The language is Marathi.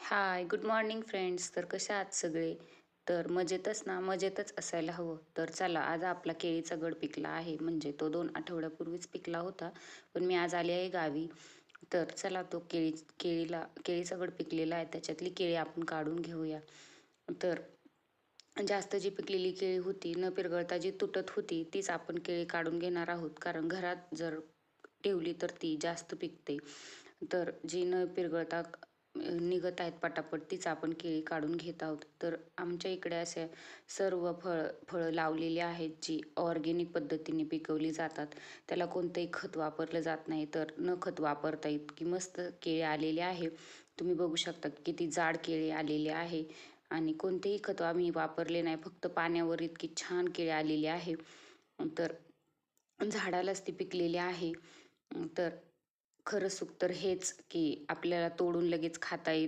हाय, गुड मॉर्निंग फ्रेंड्स. तर कशा आहात सगळे? तर मजेतच ना? मजेतच असायला हवं. तर चला, आज आपला केळीचा घड पिकला आहे. म्हणजे तो 2 आठवड्यापूर्वीच पिकला होता. पण मी आज आली आहे गावी. तर चला, तो केळीचा घड पिकलेला आहे. त्याच्यातली केळी आपण काढून घेऊया. तर जास्त जी पिकलेली केळी होती, न पिरगळता जी तुटत होती, तीच आपण केळी काढून घेणार आहोत. कारण घरात जर ठेवली तर ती जास्त पिकते. तर जी न पिरगळता निघत आहेत पटापट, तीच आपण केळी काढून घेत आहोत. तर आमच्या इकडे असे सर्व फळं लावलेली आहेत, जी ऑर्गेनिक पद्धतीने पिकवली जातात. त्याला कोणतंही खत वापरलं जात नाही. तर न खत वापरता इतकी मस्त केळी आलेली आहे. तुम्ही बघू शकता किती जाड केळी आलेली आहे. आणि कोणतेही खत आम्ही वापरले नाही, फक्त पाण्यावर इतकी छान केळी आलेली आहे. तर झाडालाच ती पिकलेली आहे. तर खरं सुख तर हेच, की आपल्याला तोडून लगेच खाता येतं.